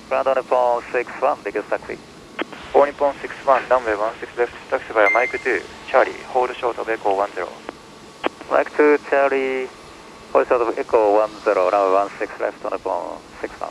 グランド日本61、ビッグタクシー。4日本61、ランウェイ16レフト、タクシーバイマイク2、チャーリー、ホールショートベコー10。マイク2、チャーリー、ホールショートエコー10、ランウェイ16レフト、日本61。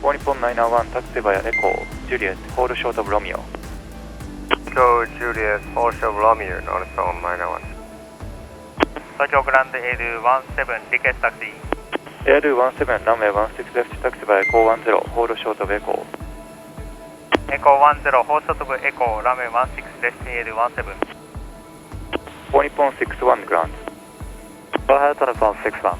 4日本901、タクシーバイエコー、ジュリエット、ホールショートロミオ。Go Juliet, Hotel Romeo, on phone 901. 東京グランドL17、リクエストタクシー。L17、ランウェイ16レフト、タクシーバイエコー10、ホールショートベコー。エコー10、ホールショットブエコー、ランウェイ16レフト L17。4日本61、グランド。日本61。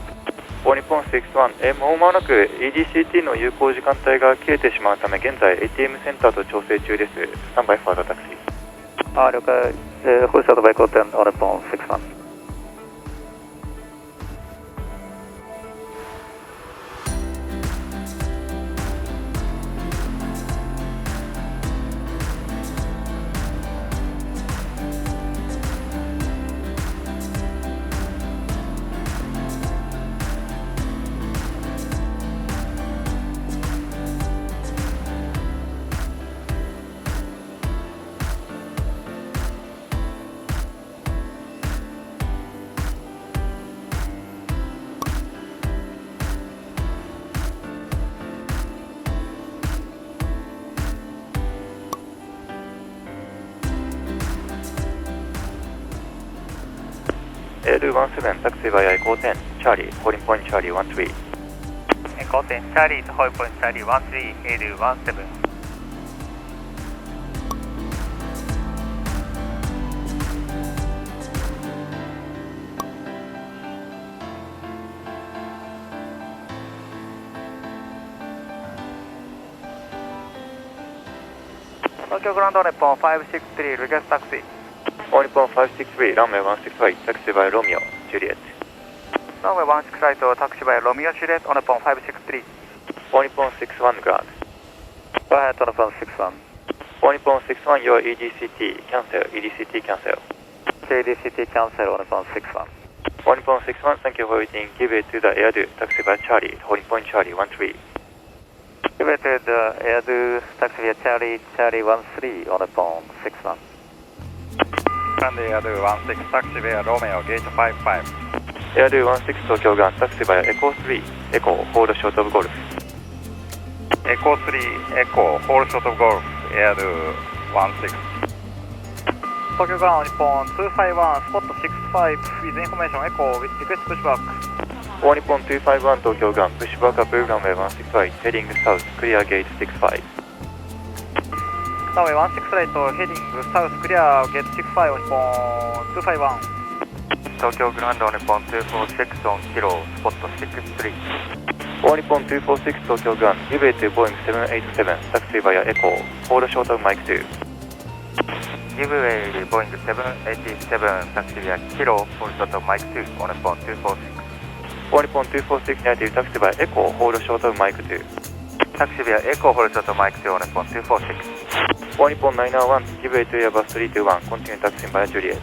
4日本61、もう間もなく EDCT の有効時間帯が切れてしまうため、現在 ATM センターと調整中です。スタンバイファードタクシー。了解。ホールショートベコー10、日本61。L17、タクシーバイエコー10、チャーリー、ホーリンポイントチャーリー13。エコー10、チャーリーとホールポイントチャーリー13、L17。東京グランド日本563、リクエストタクシー。4日本563、ランウェイ16タクシーバイロミオ、ジュリエット。ランウェイ16とタクシーバイロミオ、ジュリエット、日本563。4日本61、グランド。日本61。4日本61、your EDCT cancel, EDCT cancel. EDCT cancel, 日本61。4日本61、thank you for waiting, give it to the airタクシーバイチャーリー、ホーリンポイントチャーリー13。Give it to the air taxi via Charlie 13 on the phone 61. Sunday Air 16 taxi via Romeo gate 55. Air 16 東京ガンタクシーバイエコー3エコーホールショートオブゴルフ。エコー3エコーホールショートオブゴルフ Air 16。東京グランド日本251スポット65 with information echo with request pushback。大日本251東京ガンプッシュバックアップランウェイ165ヘディングサウスクリアゲート65。ランウェイ16ライトヘディングサウスクリアゲート65日本251。東京グランド日本246オンキロスポット63。大日本246東京ガンリベイトボーイング787タクシーバイアエコーホールショートマイク2。ギブウェイボーイング787タクシーバイアキロホールショートマイク2オン日本246。大日本246ナイティブタクシーバイエコーホールショートマイク2。タクシーバイアエコーホールショートマイク2オン日本246。大日本901ギブウェイトエアバス321コンティニュータクシーバイアジュリエット。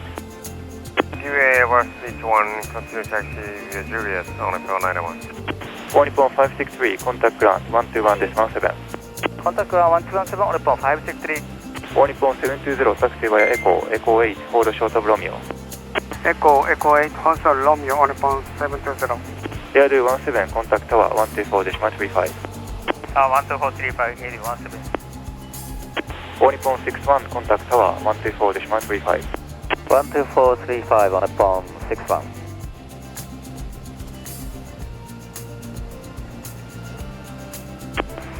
Give a West 81, continue taxi via Juliet, on April 901. 大日本563、コンタクトグラン121です、17。コンタクトは127、オルポン563。All Nippon 720 taxi via Echo 8 hold short of Romeo. Echo 8 hold short Romeo on Nippon 720. RWY16L contact tower 124 decimal 35. 12435 AD17. All Nippon 61 contact tower 124 decimal 35. 12435 on Nippon 61.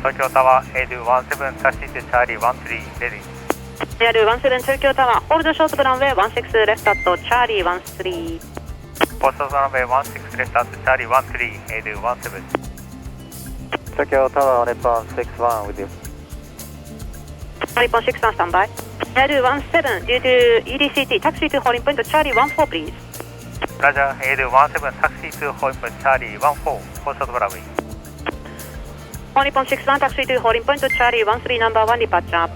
Tokyo Tower AD17 taxi to Charlie 13 ready. AD17 Tokyo Tower hold short runway 16 left at Charlie 13. Postal runway 16 left at Charlie 13 AD17. Tokyo Tower Nippon 61 with you. Nippon 61 standby. AD17 due to EDCT taxi to holding point Charlie 14 please. Roger, AD17 taxi to holding point Charlie 14 Postal runway. Nippon 61 taxi to holding point Charlie 13 number 1 departure.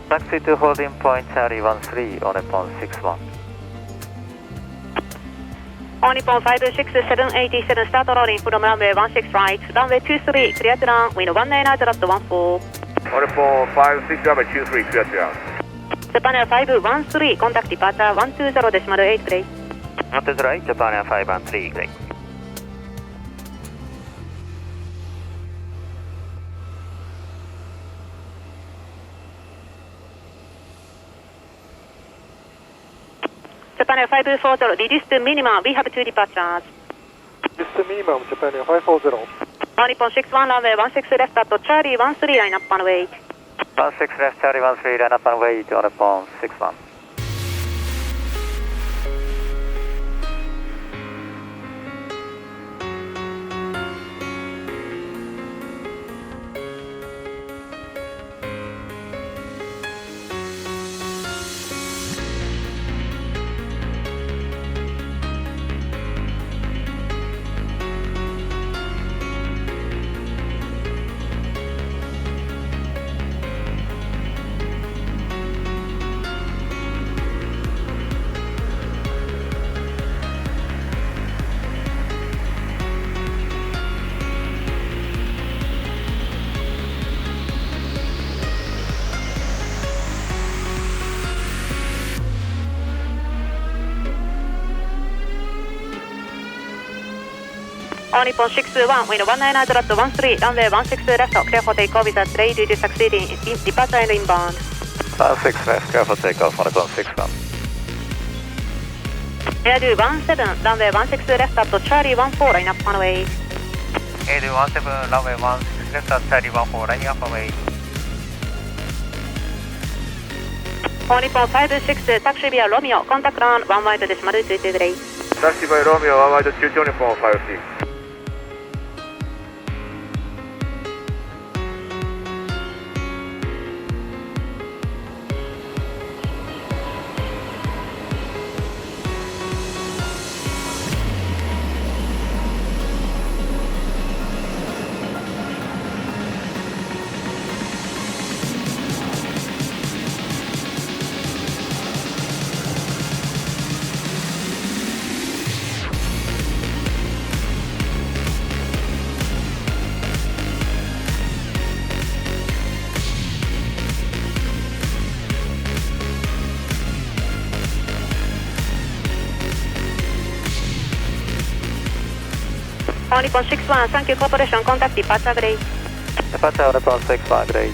Taxi to holding point Charlie 13 on Nippon 61. Nippon 56787 start rolling from runway 16 right, runway 23 clear to run, wind 190 at 14. On Nippon 56 runway 23 clear to ground. Japan Air 513 contact departure 120 decimal 8 please. 120 Japan Air 513 great. Japan Air 540 reduced to minimum, we have 2 departures. Reduced to minimum, Japan Air 540. Nippon 61 runway 16 left at Charlie 13 line up and wait. 16 left Charlie 13 line up and wait on Nippon 61. Nippon 61 wind 190 at 13 runway 16 left clear for takeoff with a delay due to succeeding in departure and inbound. 16 left clear for takeoff on Nippon 61. AD17 runway 16 left at Charlie 14 line up and wait. AD17 runway 16 left at Charlie 14 lining up and wait. Nippon 56 taxi via Romeo contact run 1 wide decimal 2 delay. Taxi by Romeo 1 wide 22 Nippon 56. Nippon 61 thank you corporation contact departure grade. Departure on Nippon 61 great.